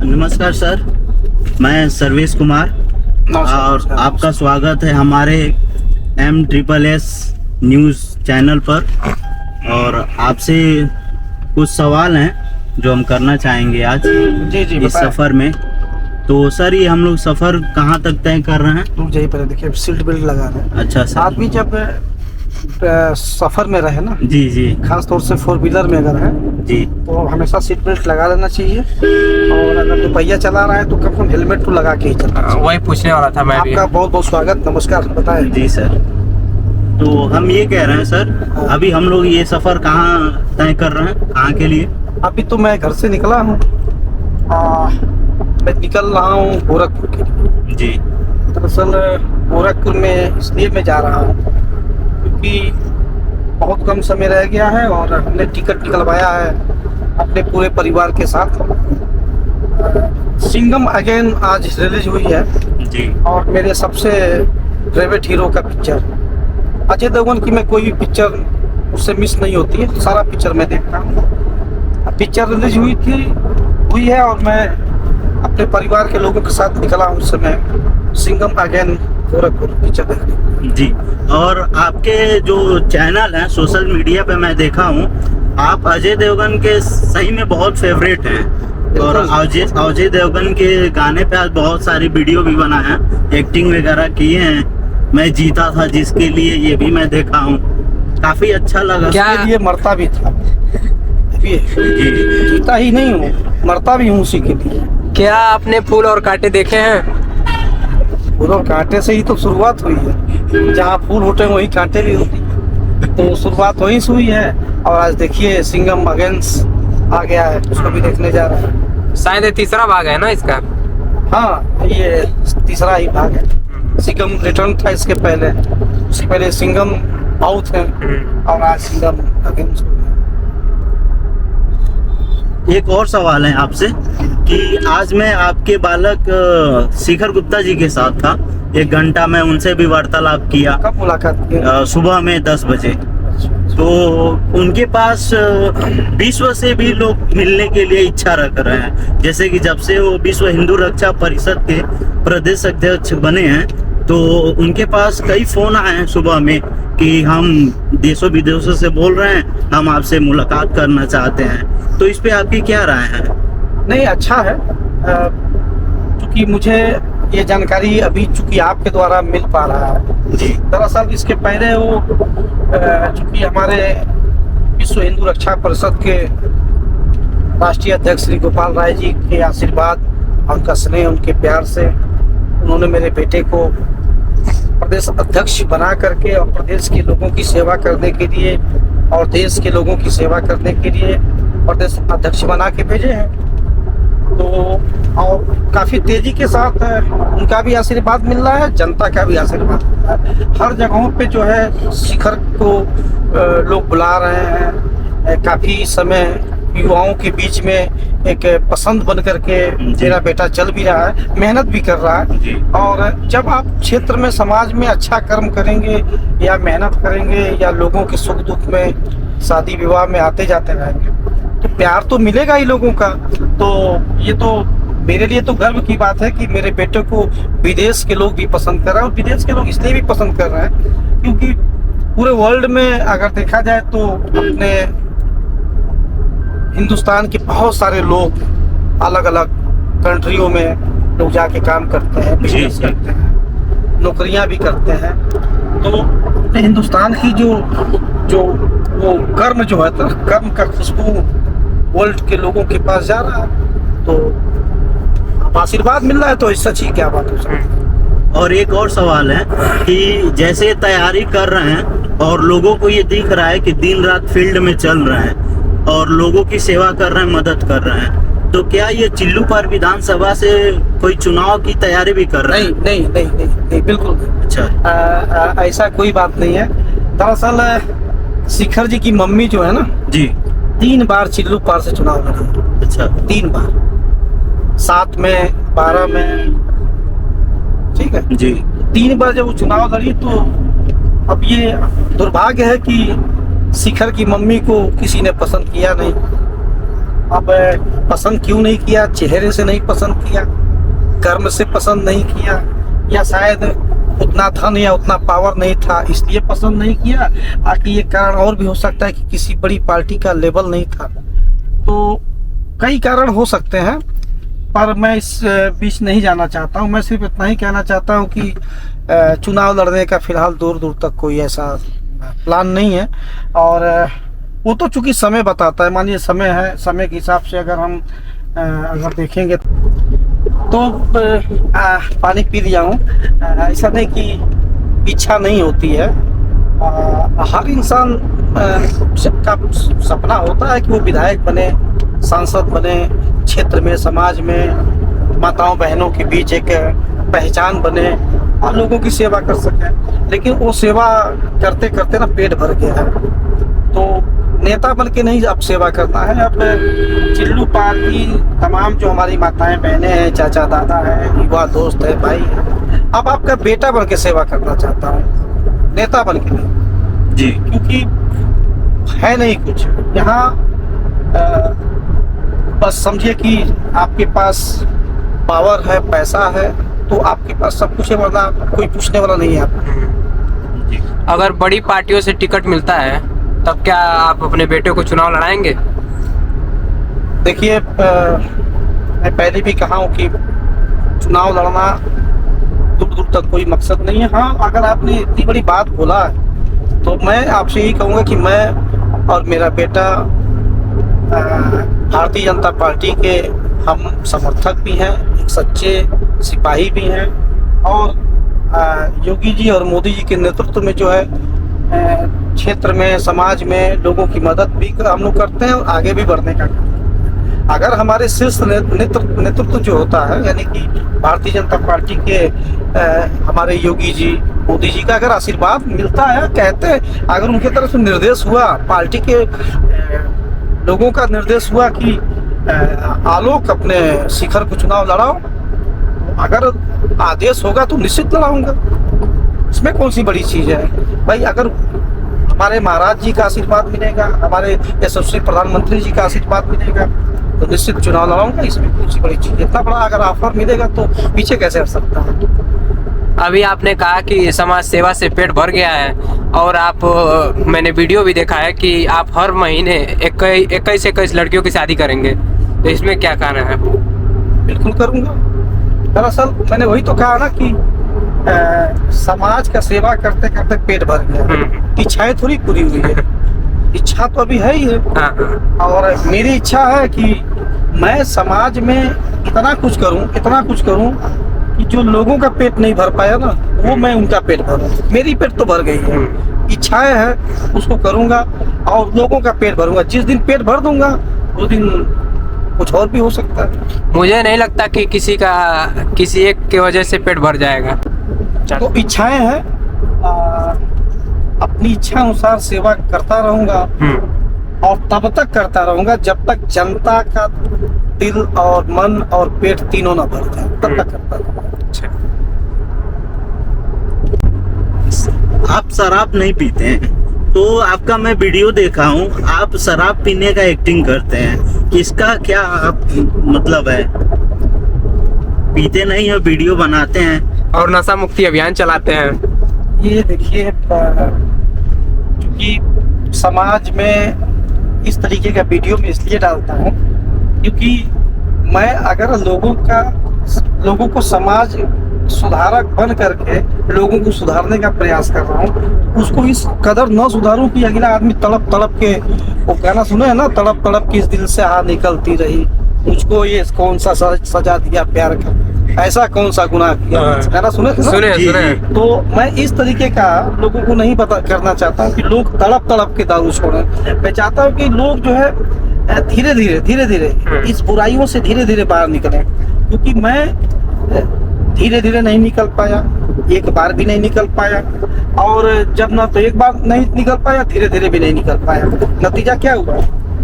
नमस्कार सर, मैं सर्वेश कुमार और आपका स्वागत है हमारे MSSS न्यूज़ चैनल पर। और आपसे कुछ सवाल हैं जो हम करना चाहेंगे आज जी इस सफ़र में। तो सर, ये हम लोग सफ़र कहाँ तक तय कर रहे हैं? यही पहले देखिए, सीट बेल्ट लगा रहे हैं। अच्छा सर। आदमी जब सफ़र में रहे ना, जी जी खास तौर से 4 व्हीलर में अगर है जी, तो हमेशा सीट बेल्ट लगा लेना चाहिए। और अगर दोपहिया चला रहा है तो कम से कम हेलमेट तो लगा के ही चलना चाहिए। वही पूछने वाला था मैं भी। आपका बहुत बहुत स्वागत, नमस्कार, बताएं। जी सर। तो हम ये कह रहे हैं सर, अभी हम लोग ये सफ़र कहाँ तय कर रहे हैं, कहाँ के लिए? अभी तो मैं घर से निकला हूँ, मैं निकल रहा हूँ गोरखपुर के लिए। जी। दरअसल गोरखपुर में इसलिए मैं जा रहा हूँ क्योंकि बहुत कम समय रह गया है और हमने टिकट निकलवाया है अपने पूरे परिवार के साथ। सिंघम अगेन आज रिलीज हुई है जी। और मेरे सबसे फेवरेट हीरो का पिक्चर अजय देवगन की मैं कोई भी पिक्चर उससे मिस नहीं होती है, सारा पिक्चर मैं देखता हूँ। पिक्चर रिलीज हुई है और मैं अपने परिवार के लोगों के साथ निकला हूँ उस समय सिंघम अगेन गोरखपुर पिक्चर देखने। जी। और आपके जो चैनल हैं सोशल मीडिया पे मैं देखा हूँ, आप अजय देवगन के सही में बहुत फेवरेट हैं। और अजय देवगन के गाने पे आज बहुत सारी वीडियो भी बना है, एक्टिंग वगैरह किए हैं। मैं जीता था जिसके लिए, ये भी मैं देखा हूँ, काफी अच्छा लगा। क्या ये मरता भी था, जीता ही नहीं हूँ, मरता भी हूँ उसी के लिए। क्या आपने फूल और कांटे देखे हैं? फूल और कांटे से ही तो शुरुआत हुई है, जहाँ फूल होते हैं वही कांटे भी होती है, तो शुरुआत वहीं से हुई है। और आज देखिए सिंघम अगेंस आ गया है, उसको भी देखने जा रहा है। शायद ये तीसरा भाग है ना इसका? हाँ, ये तीसरा ही भाग है। सिंघम रिटर्न था इसके पहले, उससे पहले सिंघम आउट है और आज सिंघम अगेंस। एक और सवाल है आपसे कि आज मैं आपके बालक शिखर गुप्ता जी के साथ था, 1 घंटा मैं उनसे भी वार्तालाप किया। कब मुलाकात की? सुबह में 10 बजे। तो उनके पास विश्व से भी लोग मिलने के लिए इच्छा रख रहे हैं। जैसे कि जब से वो विश्व हिंदू रक्षा परिषद के प्रदेश अध्यक्ष बने हैं, तो उनके पास कई फोन आए हैं सुबह में कि हम देशों विदेशों से बोल रहे हैं, हम आपसे मुलाकात करना चाहते हैं। तो इस पे आपकी क्या राय है? नहीं, अच्छा है, क्योंकि मुझे ये जानकारी अभी चूंकि आपके द्वारा मिल पा रहा है। जी। दरअसल इसके पहले वो चूंकि हमारे विश्व हिंदू रक्षा परिषद के राष्ट्रीय अध्यक्ष श्री गोपाल राय जी के आशीर्वाद, उनका स्नेह, उनके प्यार से उन्होंने मेरे बेटे को प्रदेश अध्यक्ष बना करके और प्रदेश के लोगों की सेवा करने के लिए और देश के लोगों की सेवा करने के लिए प्रदेश अध्यक्ष बना के भेजे हैं। तो और काफ़ी तेज़ी के साथ उनका भी आशीर्वाद मिल रहा है, जनता का भी आशीर्वाद मिल रहा है। हर जगहों पे जो है शिखर को लोग बुला रहे हैं। काफ़ी समय युवाओं के बीच में एक पसंद बन करके मेरा बेटा चल भी रहा है, मेहनत भी कर रहा है। और जब आप क्षेत्र में, समाज में अच्छा कर्म करेंगे या मेहनत करेंगे या लोगों के सुख दुख में, शादी विवाह में आते जाते रहेंगे तो प्यार तो मिलेगा ही लोगों का। तो ये तो मेरे लिए तो गर्व की बात है कि मेरे बेटे को विदेश के लोग भी पसंद कर रहे हैं। और विदेश के लोग इसलिए भी पसंद कर रहे हैं क्योंकि पूरे वर्ल्ड में अगर देखा जाए तो अपने हिंदुस्तान के बहुत सारे लोग अलग अलग कंट्रियों में लोग जाके काम करते हैं, बिजनेस करते हैं, नौकरियां भी करते हैं। तो अपने हिंदुस्तान की जो वो कर्म जो है, तो कर्म का खुशबू वर्ल्ड के लोगों के पास जा रहा है, तो अब आशीर्वाद मिल रहा है, तो सच ही क्या बात हो सकती है। और एक और सवाल है कि जैसे तैयारी कर रहे हैं और लोगों को ये दिख रहा है कि दिन रात फील्ड में चल रहे हैं और लोगों की सेवा कर रहे हैं, मदद कर रहे हैं, तो क्या ये चिल्लूपार विधानसभा से कोई चुनाव की तैयारी भी कर रहे हैं? नहीं, बिल्कुल नहीं। अच्छा। ऐसा कोई बात नहीं है। दरअसल शिखर जी की मम्मी जो है ना जी, 3 बार चिल्लूपार से चुनाव लड़ी। अच्छा। 3 बार, 7 में, 12 में, ठीक है जी। 3 बार जब वो चुनाव लड़ी, तो अब ये दुर्भाग्य है कि शिखर की मम्मी को किसी ने पसंद किया नहीं। अब पसंद क्यों नहीं किया? चेहरे से नहीं पसंद किया, कर्म से पसंद नहीं किया, या शायद उतना धन या उतना पावर नहीं था इसलिए पसंद नहीं किया। बाकी ये कारण और भी हो सकता है कि किसी बड़ी पार्टी का लेवल नहीं था। तो कई कारण हो सकते हैं, पर मैं इस बीच नहीं जाना चाहता हूँ। मैं सिर्फ इतना ही कहना चाहता हूँ कि चुनाव लड़ने का फिलहाल दूर दूर तक कोई ऐसा प्लान नहीं है। और वो तो चूंकि समय बताता है, मानिए समय है, समय के हिसाब से अगर हम अगर देखेंगे तो पानी पी लिया हूँ। ऐसा नहीं कि इच्छा नहीं होती है, हर इंसान का सपना होता है कि वो विधायक बने, सांसद बने, क्षेत्र में, समाज में माताओं बहनों के बीच एक पहचान बने और लोगों की सेवा कर सके। लेकिन वो सेवा करते करते ना पेट भर गया है, तो नेता बन के नहीं अब सेवा करना है। अब चिल्लू पार्टी तमाम जो हमारी माताएं बहनें हैं, चाचा दादा है, युवा दोस्त है, भाई है, अब आपका बेटा बन के सेवा करना चाहता हूँ, नेता बन के नहीं जी। क्योंकि है नहीं कुछ यहाँ। बस समझिए कि आपके पास पावर है, पैसा है, तो आपके पास सब कुछ है, वरना कोई पूछने वाला नहीं है आपको। अगर बड़ी पार्टियों से टिकट मिलता है तब क्या आप अपने बेटे को चुनाव लड़ाएंगे? देखिए, मैं पहले भी कहा हूँ कि चुनाव लड़ना दूर दूर तक कोई मकसद नहीं है। हाँ, अगर आपने इतनी बड़ी बात बोला है तो मैं आपसे यही कहूँगा कि मैं और मेरा बेटा भारतीय जनता पार्टी के हम समर्थक भी हैं, एक सच्चे सिपाही भी हैं, और योगी जी और मोदी जी के नेतृत्व में जो है क्षेत्र में, समाज में लोगों की मदद भी हम लोग करते हैं और आगे भी बढ़ने का करते हैं। अगर हमारे शीर्ष नेतृत्व जो होता है, यानी कि भारतीय जनता पार्टी के हमारे योगी जी, मोदी जी का अगर आशीर्वाद मिलता है, कहते हैं, अगर उनके तरफ से निर्देश हुआ, पार्टी के लोगों का निर्देश हुआ कि आलोक अपने शिखर को चुनाव लड़ाओ, अगर आदेश होगा तो निश्चित लड़ाऊंगा। इसमें कौन सी बड़ी चीज है भाई? अगर हमारे महाराज जी का आशीर्वाद मिलेगा, हमारे यशस्वी प्रधानमंत्री जी का आशीर्वाद मिलेगा, तो निश्चित चुनाव लड़ाऊंगा। इसमें कौन सी बड़ी चीज है? इतना बड़ा अगर ऑफर मिलेगा तो पीछे कैसे हट सकता है? अभी आपने कहा कि समाज सेवा से पेट भर गया है, और आप मैंने वीडियो भी देखा है कि आप हर महीने 21 लड़कियों की शादी करेंगे, तो इसमें क्या कहना है? बिल्कुल करूंगा। दरअसल मैंने वही तो कहा ना कि समाज का सेवा करते करते पेट भर गया, इच्छाएं थोड़ी पूरी हुई है, इच्छा तो अभी है ही है। और मेरी इच्छा है कि मैं समाज में इतना कुछ करूं कि जो लोगों का पेट नहीं भर पाया ना, वो मैं उनका पेट भरूं। मेरी पेट तो भर गई है, इच्छाएं हैं, उसको करूंगा और लोगों का पेट भरूंगा। जिस दिन पेट भर दूंगा उस दिन कुछ और भी हो सकता है। मुझे नहीं लगता कि किसी एक की वजह से पेट भर जाएगा। तो इच्छाएं हैं, अपनी इच्छा अनुसार सेवा करता रहूंगा और तब तक करता रहूंगा जब तक जनता का दिल और मन और पेट तीनों ना भर जाए, तब तक करता रहूंगा। आप शराब नहीं पीते हैं, तो आपका मैं वीडियो देखा हूँ, आप शराब पीने का एक्टिंग करते हैं, इसका क्या आप मतलब है? पीते नहीं हो, वीडियो बनाते हैं और नशा मुक्ति अभियान चलाते हैं। ये देखिए, क्योंकि समाज में इस तरीके का वीडियो में इसलिए डालता हूँ क्योंकि मैं अगर लोगों को समाज सुधारक बन करके लोगों को सुधारने का प्रयास कर रहा हूँ, उसको इस कदर न सुधारूं कि अगला आदमी तड़प तड़प के, वो गाना सुने है ना, तड़प तड़प के इस दिल से आ निकलती रही, मुझको ये कौन सा सजा दिया प्यार का, ऐसा कौन सा गुनाह किया। गाना सुने थे ना? सुने। तो मैं इस तरीके का लोगों को नहीं पता करना चाहता हूँ कि लोग तड़प तड़प के दारू छोड़ें। मैं चाहता हूँ कि लोग जो है धीरे धीरे इस बुराइयों से धीरे धीरे बाहर निकलें, क्योंकि मैं धीरे धीरे नहीं निकल पाया, एक बार भी नहीं निकल पाया, और जब ना तो एक बार नहीं निकल पाया, धीरे धीरे भी नहीं निकल पाया। नतीजा क्या हुआ?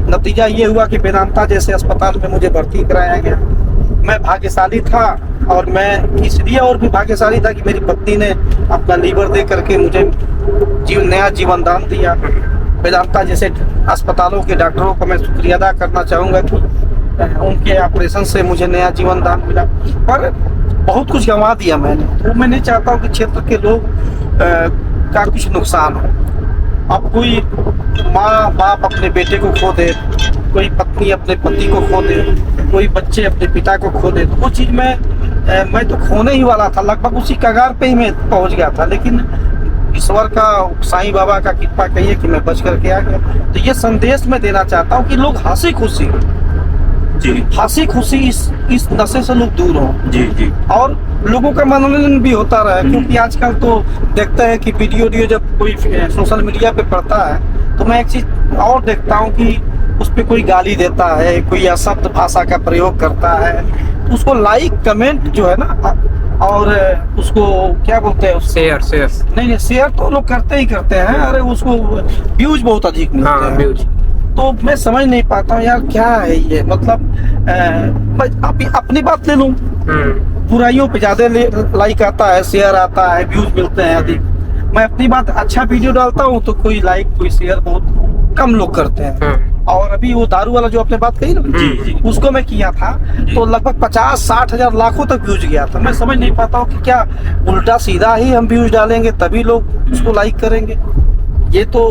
नतीजा ये हुआ कि वेदांता जैसे अस्पताल में मुझे भर्ती कराया गया। मैं भाग्यशाली था, और मैं इसलिए और भी भाग्यशाली था कि मेरी पत्नी ने अपना लीवर दे करके मुझे नया जीवन दान दिया। वेदांता जैसे अस्पतालों के डॉक्टरों का मैं शुक्रिया अदा करना चाहूँगा कि उनके ऑपरेशन से मुझे नया जीवन दान मिला। पर बहुत कुछ गंवा दिया मैंने, तो मैं नहीं चाहता हूँ कि क्षेत्र के लोग का कुछ नुकसान हो। अब कोई माँ बाप अपने बेटे को खो दे, कोई पत्नी अपने पति को खो दे, कोई बच्चे अपने पिता को खो दे, तो वो चीज़ मैं तो खोने ही वाला था, लगभग उसी कगार पे ही मैं पहुंच गया था। लेकिन ईश्वर का, साईं बाबा का कृपा कहिए कि मैं बच करके आ गया। तो ये संदेश मैं देना चाहता हूँ कि लोग हंसी खुशी इस नशे से लोग दूर हों जी और लोगों का मनोरंजन भी होता रहे। क्योंकि आजकल तो देखते हैं कि वीडियो जब कोई सोशल मीडिया पे पड़ता है तो मैं एक चीज और देखता हूँ कि उस पर कोई गाली देता है, कोई अशब्द भाषा का प्रयोग करता है, तो उसको लाइक कमेंट जो है ना, और उसको क्या बोलते हैं, शेयर नहीं शेयर तो लोग करते ही करते हैं। अरे उसको व्यूज बहुत अधिक मिलते हाँ, हैं। व्यूज। तो मैं समझ नहीं पाता हूँ यार क्या है ये, मतलब मैं अपनी बात ले लूँ, बुराइयों पे ज्यादा लाइक आता है, शेयर आता है, व्यूज मिलते हैं अधिक। मैं अपनी बात अच्छा वीडियो डालता हूँ तो कोई लाइक कोई शेयर बहुत कम लोग करते हैं। और अभी वो दारू वाला जो आपने बात कही ना, जी। उसको मैं किया था तो लगभग 50-60 हजार लाखों तक व्यूज गया था। मैं समझ नहीं पाता हूँ कि क्या उल्टा सीधा ही हम व्यूज डालेंगे तभी लोग उसको लाइक करेंगे। ये तो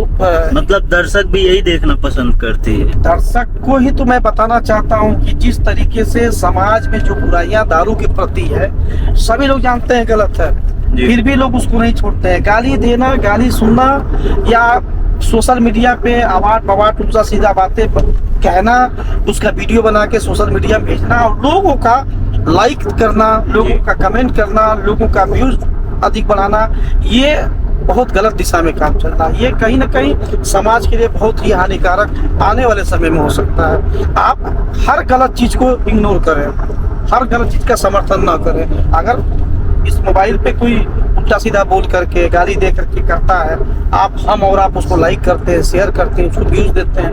मतलब दर्शक भी यही देखना पसंद करते हैं। दर्शक को ही तो मैं बताना चाहता हूँ कि जिस तरीके से समाज में जो बुराइयां दारू के प्रति है, सभी लोग जानते हैं गलत है, फिर भी लोग उसको नहीं छोड़ते हैं। गाली देना, गाली सुनना या सोशल मीडिया पे अवार्ड बवार्ड उल्टा सीधा बातें कहना, उसका वीडियो बना के सोशल मीडिया में भेजना और लोगों का लाइक करना, लोगों का कमेंट करना, लोगों का व्यूज अधिक बढ़ाना, ये बहुत गलत दिशा में काम चल रहा है। ये कहीं ना कहीं समाज के लिए बहुत ही हानिकारक आने वाले समय में हो सकता है। आप हर गलत चीज को इग्नोर करें, हर गलत चीज का समर्थन ना करें। अगर इस मोबाइल पे कोई उल्टा सीधा बोल करके, गाली दे करके करता है, आप उसको लाइक करते हैं, शेयर करते हैं, उसको व्यूज देते हैं,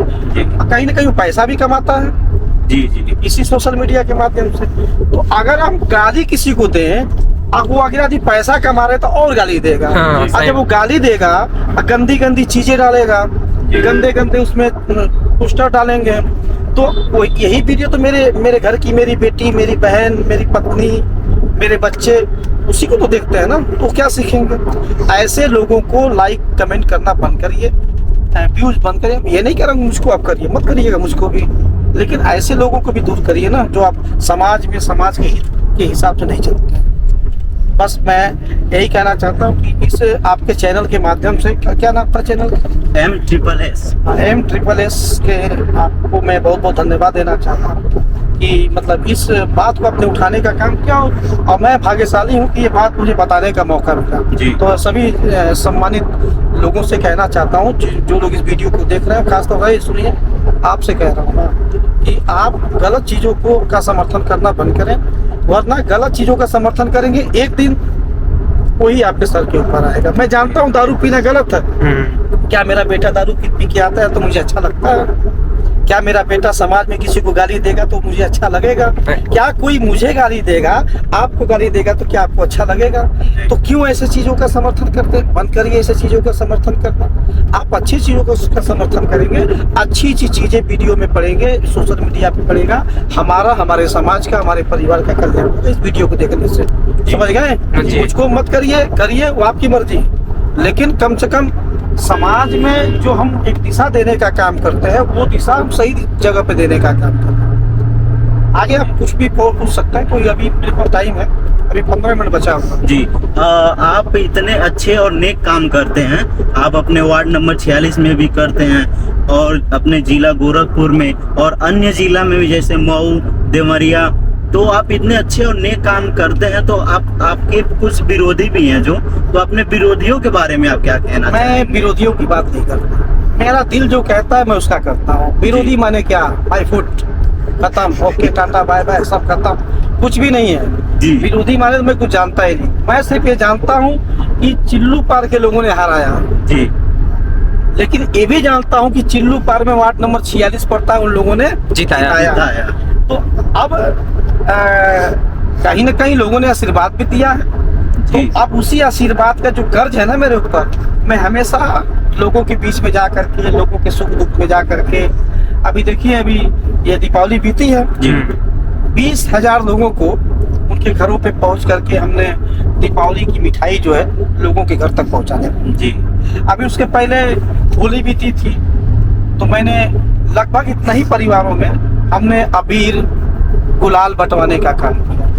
कहीं ना कहीं वो पैसा भी कमाता है जी इसी सोशल मीडिया के माध्यम से। तो अगर हम गाली किसी को दें, अब वो अगर यदि पैसा कमा रहे तो और गाली देगा। और जब वो गाली देगा, गंदी गंदी चीजें डालेगा, गंदे उसमें पोस्टर डालेंगे, तो वो यही वीडियो तो मेरे घर की मेरी बेटी, मेरी बहन, मेरी पत्नी, मेरे बच्चे उसी को तो देखते हैं ना, तो क्या सीखेंगे। ऐसे लोगों को लाइक कमेंट करना बंद करिए, व्यूज बंद करिए। ये नहीं कह रहा हूँ मुझको आप करिए, मत करिएगा मुझको भी, लेकिन ऐसे लोगों को भी दूर करिए ना जो आप समाज के हित के हिसाब से नहीं चलते। बस मैं यही कहना चाहता हूँ कि इस आपके चैनल के माध्यम से, क्या नाम था चैनल? M-SSS के आपको मैं बहुत बहुत धन्यवाद देना चाहता हूँ कि मतलब इस बात को अपने उठाने का काम किया। और मैं भाग्यशाली हूँ कि ये बात मुझे बताने का मौका मिला। तो सभी सम्मानित लोगों से कहना चाहता हूँ, जो लोग इस वीडियो को देख रहे हैं, खासतौर से सुनिए, आपसे कह रहा हूँ कि आप गलत चीज़ों का समर्थन करना बंद करें, वरना गलत चीज़ों का समर्थन करेंगे, एक दिन वही आपके सर के ऊपर आएगा। मैं जानता हूँ दारू पीना गलत है, क्या मेरा बेटा दारू पी के आता है तो मुझे अच्छा लगता है? क्या मेरा बेटा समाज में किसी को गाली देगा तो मुझे अच्छा लगेगा? क्या कोई मुझे गाली देगा, आपको गाली देगा तो क्या आपको अच्छा लगेगा? तो क्यों ऐसे चीजों का समर्थन करते हैं? बंद करिए ऐसे चीजों का समर्थन करना। आप अच्छी चीजों का समर्थन करेंगे, अच्छी चीजें वीडियो में पड़ेंगे, सोशल मीडिया पे पड़ेगा, हमारे समाज का, हमारे परिवार का कल्याण होगा इस वीडियो को देखने से। समझ गए? मुझको मत करिए वो आपकी मर्जी, लेकिन कम से कम समाज में जो हम एक दिशा देने का काम करते हैं, वो दिशा हम सही जगह पे देने का काम करते हैं। आगे आप कुछ भी पूछ सकते हैं, कोई अभी मेरे पास टाइम है, अभी 15 मिनट बचा हुआ जी। आप इतने अच्छे और नेक काम करते हैं, आप अपने वार्ड नंबर 46 में भी करते हैं और अपने जिला गोरखपुर में और अन्य जिला में भी, जैसे मऊ, देवरिया, तो आप इतने अच्छे और नेक काम करते हैं, तो आपके कुछ विरोधी भी हैं तो अपने विरोधियों के बारे में आप क्या कहना? मैं विरोधियों की बात नहीं करता, मेरा दिल जो कहता है मैं उसका करता हूँ। विरोधी माने क्या? बाय फुट खत्म, ओके टाटा बाय बाय सब खत्म, कुछ भी नहीं है। विरोधी माने तो मैं कुछ जानता ही नहीं। मैं सिर्फ ये जानता हूँ कि चिल्लू पार के लोगों ने हराया जी, लेकिन ये भी जानता हूँ कि चिल्लू पार में वार्ड नंबर 46 पड़ता है, उन लोगों ने जिताया। तो अब कहीं ना कहीं लोगों ने आशीर्वाद भी दिया है जी। तो अब उसी आशीर्वाद का जो कर्ज है ना मेरे ऊपर, मैं हमेशा लोगों के बीच में जा करके, लोगों के सुख दुख में जा करके, अभी देखिए अभी ये दीपावली बीती है, जी 20,000 लोगों को उनके घरों पे पहुंच करके हमने दीपावली की मिठाई जो है लोगों के घर तक पहुंचाने। जी अभी उसके पहले होली बीती थी, तो मैंने लगभग इतना ही परिवारों में हमने अबीर गुलाल बंटवाने का काम किया।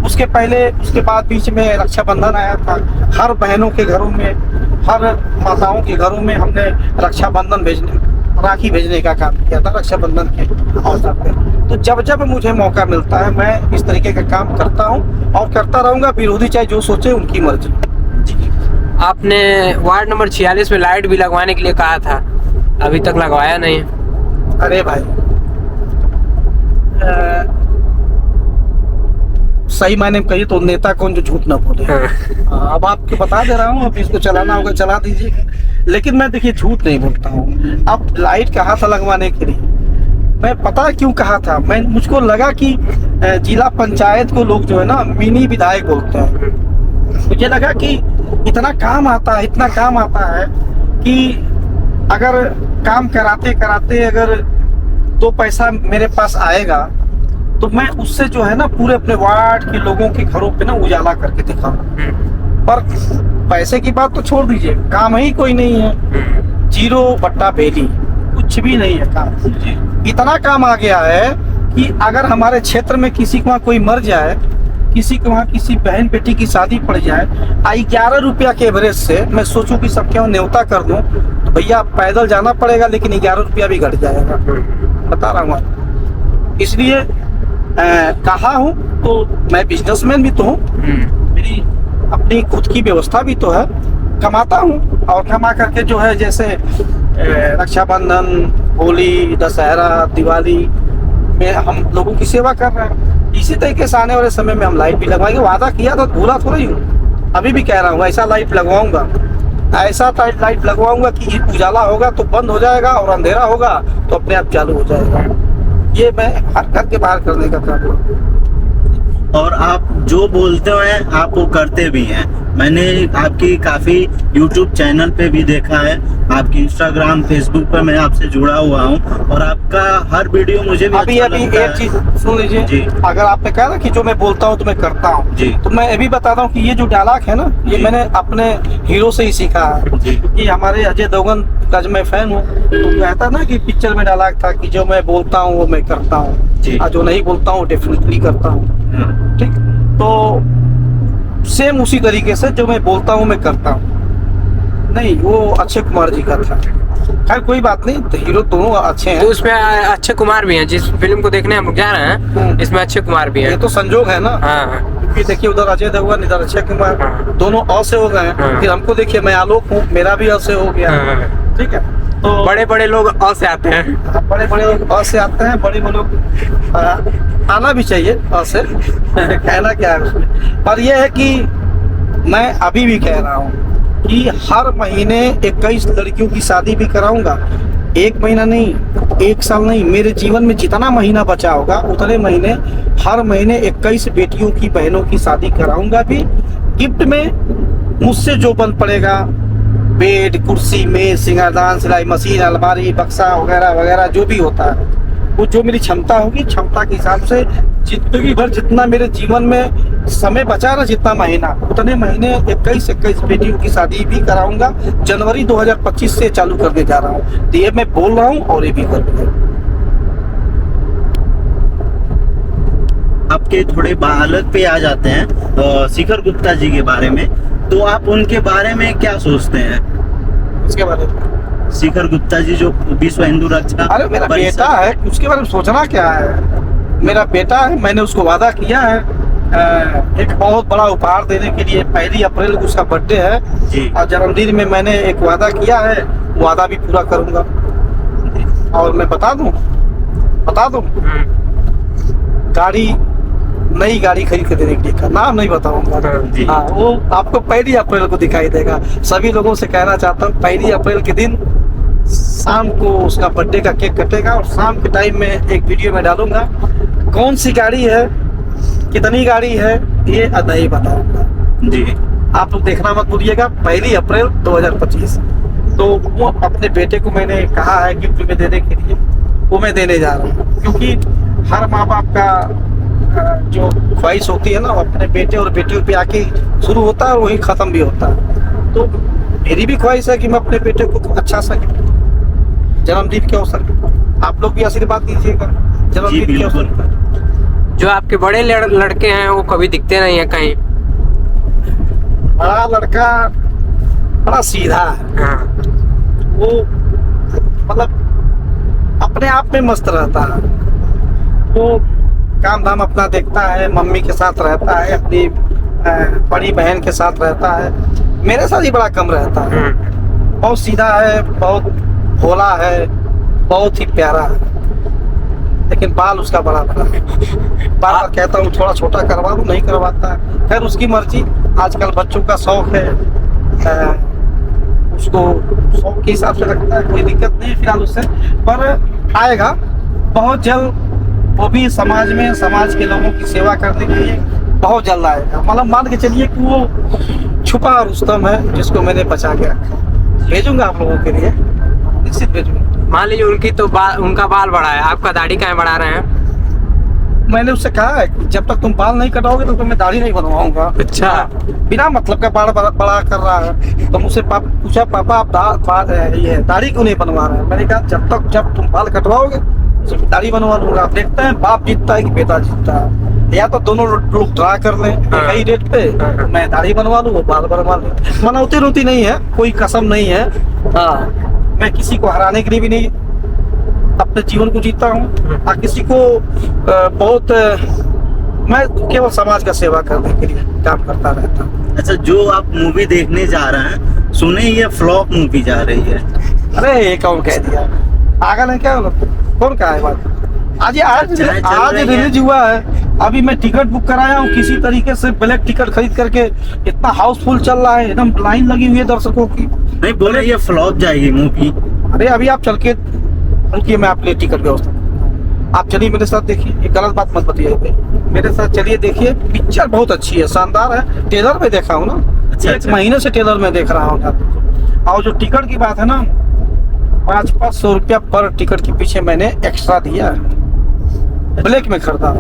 उसके पहले, उसके बाद बीच में रक्षाबंधन आया था, हर बहनों के घरों में, हर माताओं के घरों में हमने रक्षाबंधन भेजने, राखी भेजने का काम किया था रक्षाबंधन के अवसर पे। तो जब जब मुझे मौका मिलता है मैं इस तरीके का काम करता हूँ और करता रहूंगा। विरोधी चाहे जो सोचे उनकी मर्जी। आपने वार्ड नंबर 46 में लाइट भी लगवाने के लिए कहा था, अभी तक लगवाया नहीं। अरे भाई सही मायने में कहिए तो नेता कौन जो झूठ ना बोले। अब आपको बता दे रहा हूँ, अब इसको चलाना होगा चला दीजिए, लेकिन मैं देखिए झूठ नहीं बोलता हूँ। अब लाइट कहा था लगवाने के लिए, मैं पता है क्यों कहा था, मैं मुझको लगा कि जिला पंचायत को लोग जो है ना मिनी विधायक बोलते हैं। मुझे लगा कि इतना काम आता है, इतना काम आता है कि अगर काम कराते कराते अगर 2 पैसा मेरे पास आएगा तो मैं उससे जो है ना पूरे अपने वार्ड के लोगों के घरों पे ना उजाला करके दिखाऊं। पर पैसे की बात तो छोड़ दीजिए, काम ही कोई नहीं है, 0 बट्टा बेली, कुछ भी नहीं है काम। इतना काम आ गया है कि अगर हमारे क्षेत्र में किसी को वहाँ कोई मर जाए, किसी को वहाँ किसी बहन बेटी की शादी पड़ जाए, 11 रुपया के एवरेज से मैं सोचूं कि सबके वहाँ न्योता कर दूं, तो भैया पैदल जाना पड़ेगा, लेकिन 11 रुपया भी घट जाएगा, बता रहा हूँ। इसलिए कहा हूँ तो मैं बिजनेसमैन भी तो हूँ, मेरी अपनी खुद की व्यवस्था भी तो है, कमाता हूँ और कमा करके जो है जैसे रक्षाबंधन, होली, दशहरा, दिवाली में हम लोगों की सेवा कर रहे हैं। इसी तरीके से आने वाले समय में हम लाइट भी लगवाएंगे। वादा किया था, भूला थोड़ा ही हूँ, अभी भी कह रहा हूँ ऐसा लाइट लगवाऊंगा, ऐसा लाइट लगवाऊंगा कि उजाला होगा तो बंद हो जाएगा और अंधेरा होगा तो अपने आप चालू हो जाएगा। ये मैं हर घर के बाहर करने का काम करता। और आप जो बोलते हैं आप वो करते भी हैं। मैंने आपकी काफी YouTube चैनल पे भी देखा है, आपकी Instagram, Facebook पे मैं आपसे जुड़ा हुआ हूँ और आपका हर वीडियो मुझे भी अभी अच्छा लगता एक है। चीज सुन लीजिए जी। अगर आपने कहा ना कि जो मैं बोलता हूँ तो मैं करता हूँ, जी। तो मैं ये भी बताता हूँ कि ये जो डायलॉग है ना, ये जी। मैंने अपने हीरो से ही सीखा है। जी। क्योंकि हमारे अजय देवगन का जो मैं फैन हूँ, तो कहता ना कि पिक्चर में डायलॉग था कि जो मैं बोलता हूँ वो मैं करता जी। हूँ, और जो नहीं बोलता हूँ डेफिनेटली करता हूँ। ठीक, तो सेम उसी तरीके से जो मैं बोलता हूँ मैं करता हूँ। नहीं, वो अक्षय कुमार जी का था। खैर कोई बात नहीं, तो हीरो दोनों अच्छे हैं। तो उसमें अक्षय कुमार भी हैं, जिस फिल्म को देखने हम लोग जा रहे हैं इसमें अक्षय कुमार भी ये हैं। तो संजोग है ना, हाँ क्योंकि देखिए उधर अजय देवगन, इधर अक्षय कुमार, हाँ। दोनों अ से हो गए हैं। हाँ। फिर हमको देखिए, मैं आलोक हूँ, मेरा भी अ से हो गया। हाँ। ठीक है, तो बड़े बड़े लोग अ से आते हैं। बड़े बड़े लोग अ से आते हैं, बड़े बड़े लोग आना भी चाहिए अ से। कहना क्या है उसमें, पर यह है कि मैं अभी भी कह रहा हूँ कि हर महीने 21 लड़कियों की शादी भी कराऊंगा। 1 महीना नहीं, 1 साल नहीं, मेरे जीवन में जितना महीना बचा होगा उतने महीने हर महीने 21 बेटियों की, बहनों की शादी कराऊंगा भी। गिफ्ट में मुझसे जो बन पड़ेगा, बेड, कुर्सी, मेज, सिंगारदान, सिलाई मशीन, अलमारी, बक्सा वगैरह वगैरह जो भी होता है, वो जो मेरी क्षमता होगी, क्षमता के हिसाब से जिंदगी भर जितना मेरे जीवन में समय बचा ना, जितना महीना, उतने महीने 21 बेटियों की शादी भी कराऊंगा। जनवरी 2025 से चालू करने जा रहा हूँ, तो ये मैं बोल रहा हूँ और ये भी करूँगा। आपके थोड़े बालक पे आ जाते हैं शिखर गुप्ता जी के बारे में, तो आप उनके बारे में क्या सोचते हैं? इसके बारे में शिखर गुप्ता जी जो विश्व हिंदू रक्षा, अरे मेरा बेटा है, उसके बारे में सोचना क्या है। मेरा बेटा है, मैंने उसको वादा किया है एक बहुत बड़ा उपहार देने के लिए। 1 अप्रैल को उसका बर्थडे है जी। और जन्मदिन में मैंने एक वादा किया है, वादा भी पूरा करूंगा। और मैं बता दूं गाड़ी, नई गाड़ी खरीद के देने के लिए का नाम नहीं बताऊंगा जी। हाँ, वो आपको 1 अप्रैल को दिखाई देगा। सभी लोगों से कहना चाहता हूँ 1 अप्रैल के दिन शाम को उसका बर्थडे का केक कटेगा और शाम के टाइम में एक वीडियो में डालूंगा। कौन सी गाड़ी है, कितनी गाड़ी है, ये नहीं बताऊंगा। जी। आप लोग देखना मत भूलिएगा, 1 अप्रैल 2025। तो वो अपने बेटे को मैंने कहा है गिफ्ट में देने के लिए, वो मैं देने जा रहा हूँ। क्योंकि हर माँ बाप का जो ख्वाहिश होती है ना, वो अपने बेटे और बेटियों पे आके शुरू होता है और वही ख़त्म भी होता है। तो मेरी भी ख्वाहिश है कि मैं अपने बेटे को अच्छा सा जन्मदिन के अवसर पे आप लोग भी आशीर्वाद दीजिएगा जन्मदिन के अवसर पर। जो आपके बड़े लड़के हैं वो कभी दिखते नहीं है कहीं। बड़ा लड़का बड़ा सीधा है, हाँ। वो मतलब अपने आप में मस्त रहता है। वो काम धाम अपना देखता है, मम्मी के साथ रहता है, अपनी बड़ी बहन के साथ रहता है। मेरे साथ ही बड़ा कम रहता है। बहुत सीधा है, बहुत भोला है, बहुत ही प्यारा है, लेकिन बाल उसका बड़ा बड़ा है। बार बार कहता हूँ थोड़ा छोटा करवा लूँ, नहीं करवाता है। खैर उसकी मर्जी, आजकल बच्चों का शौक है, उसको शौक के हिसाब से रखता है, कोई दिक्कत नहीं फिलहाल उससे। पर आएगा बहुत जल्द, वो भी समाज में, समाज के लोगों की सेवा करने के लिए बहुत जल्द आएगा। मतलब मान के चलिए कि वो छुपा रुस्तम है जिसको मैंने बचा के रखा। भेजूंगा आप लोगों के लिए, निश्चित भेजूंगा। मान लीजिए उनका बाल बड़ा है, आपका दाढ़ी काहे बढ़ा रहे हैं? मैंने उससे कहा है कि जब तक तुम बाल नहीं कटाओगे तो मैं दाढ़ी नहीं बनवाऊंगा। अच्छा। बिना मतलब का बाल बड़ा कर रहा है। तो मुझसे पूछा पापा आप ये दाढ़ी क्यों नहीं बनवा रहे हैं? मैंने कहा जब तुम बाल कटवाओगे तो दाढ़ी बनवा लूंगा। आप देखते हैं बाप जीतता है कि बेटा जीतता है, या तो दोनों लोग ट्राई कर लें कई डेट पे, तो मैं दाढ़ी बनवा लूँ, वो बाल बनवा लूँ। मनौती रोती नहीं है, कोई कसम नहीं है। हाँ, मैं किसी को हराने के लिए भी नहीं अपने जीवन को जीता हूँ, और किसी को बहुत मैं केवल समाज का सेवा करने के लिए काम करता रहता हूँ। अच्छा, जो आप मूवी देखने जा रहे हैं, सुने ये फ्लॉप मूवी जा रही है। अरे ये कौन कह दिया, पागल है क्या? कौन कहा है बात? आज रिलीज हुआ है। अभी मैं टिकट बुक कराया हूँ किसी तरीके से, ब्लैक टिकट खरीद करके। इतना हाउसफुल चल रहा है, एकदम लाइन लगी हुई है दर्शकों की। नहीं बोले ये फ्लॉप जाएगी मूवी। अरे अभी आप चल के रुकिए, मैं आपके लिए टिकट व्यवस्था, आप चलिए मेरे साथ देखिए। ये गलत बात मत बताइए, मेरे साथ चलिए देखिए। पिक्चर बहुत अच्छी है, शानदार है। ट्रेलर में देखा हूँ ना, अच्छा, 1 महीने से ट्रेलर में देख रहा हूँ। और जो टिकट की बात है ना, 500 रुपया पर टिकट के पीछे मैंने एक्स्ट्रा दिया है, ब्लैक में खरीदा।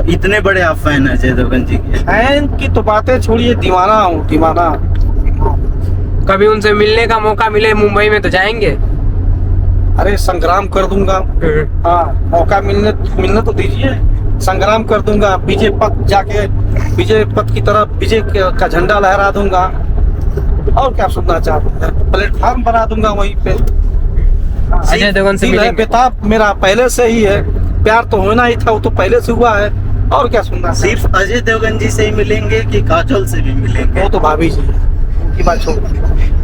इतने बड़े आप फैन हैं अजय देवगन जी के? फैन की तो बातें छोड़िए, दीवाना हूँ, दीवाना। कभी उनसे मिलने का मौका मिले मुंबई में तो जाएंगे? अरे संग्राम कर दूंगा। हाँ, मौका मिलने तो दीजिए, संग्राम कर दूंगा। विजय पथ जाके, विजय पथ की तरफ विजय का झंडा लहरा दूंगा। और क्या सुनना चाहते हैं? प्लेटफॉर्म बना दूंगा वहीं पे। अजय देवगन से मिलेंगे? बेताब मेरा पहले से ही है, प्यार तो होना ही था, वो तो पहले से हुआ है। और क्या सुनना? सिर्फ अजय देवगन जी से ही मिलेंगे कि काजोल से भी मिलेंगे? वो तो भाभी जी, उनकी बात छोड़।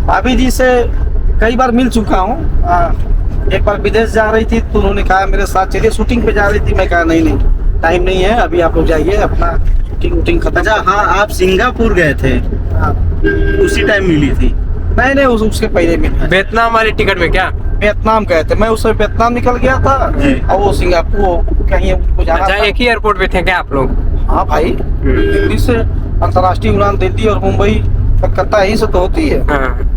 भाभी जी से कई बार मिल चुका हूँ। एक बार विदेश जा रही थी तो उन्होंने कहा मेरे साथ चलिए, शूटिंग पे जा रही थी। मैं कहा नहीं, टाइम नहीं है अभी, आप लोग जाइए, अपना शूटिंग खत्म। अच्छा, हाँ, आप सिंगापुर गए थे? हाँ। उसी टाइम मिली थी? नहीं, उसके पहले मिली। वियतनाम वाली टिकट में क्या? वियतनाम गए थे, मैं उस समय वियतनाम निकल गया था और वो सिंगापुर कहीं उनको जाना अच्छा, था। एक ही एयरपोर्ट पे थे क्या आप लोग? हाँ भाई, दिल्ली से अंतर्राष्ट्रीय उड़ान दिल्ली और मुंबई कलकत्ता यही से तो होती है। हाँ।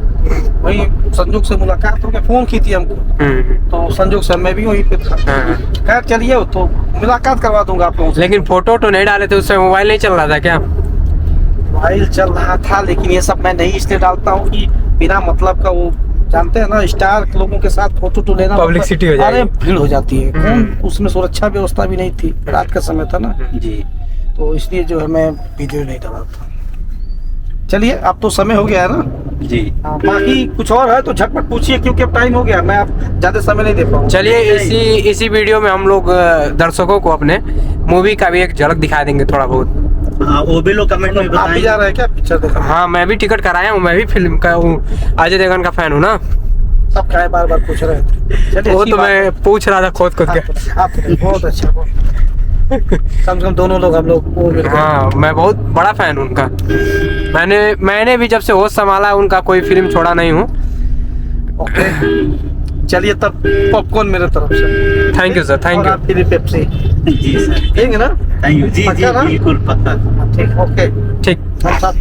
वही संजोग से मुलाकात हो गया, फोन की थी हमको, तो संजोग से मैं भी वहीं पे था। हाँ। खैर चलिए, तो मुलाकात करवा दूंगा आप लोगों से। लेकिन फोटो तो नहीं डाले थे उस समय, मोबाइल नहीं चल रहा था क्या? मोबाइल चल रहा था, लेकिन ये सब मैं नहीं इसलिए डालता हूँ कि बिना मतलब का, वो जानते हैं ना, स्टार लोगों के साथ फोटो तो लेना पब्लिसिटी हो जाएगी। अरे भीड़ हो जाती है। कौन उसमें सुरक्षा व्यवस्था भी नहीं थी, रात का समय था ना जी, तो इसलिए जो है मैं वीडियो नहीं डालता। चलिए, अब तो समय हो गया है ना जी। बाकी कुछ और है तो झटपट पूछिए, क्योंकि अब टाइम हो गया, मैं अब ज्यादा समय नहीं दे पाऊंगा। चलिए, इसी वीडियो में हम लोग दर्शकों को अपने मूवी का भी एक झलक दिखा देंगे थोड़ा बहुत। हाँ, वो भी लोग कमेंट में आप भी बताएं। जा रहे हैं क्या पिक्चर देखने? हाँ, मैं भी टिकट कराया हूँ, मैं भी फिल्म का हूँ, अजय देवगन का फैन हूँ ना। सब क्या बार बार पूछ रहे थे। चलिए, वो अच्छी तो बात है। मैं पूछ रहा था खुद के। आप बहुत अच्छा, कम से कम दोनों लोग हम लोग वो मिल गए। हाँ, मैं बहुत बड़ा फैन हूँ उनका। मैंने भी जब से होश संभाला है उनका कोई फिल्म छोड़ा नहीं हूँ। ओके, चलिए तब पॉपकॉर्न मेरे तरफ से। थैंक यू सर, थैंक और यू। आपके लिए पेप्सी जी सर, देंगे ना? Thank you. जी जी, पक्का ना? बिल्कुल पक्का। ठीक, ओके। ठीक। हम साथ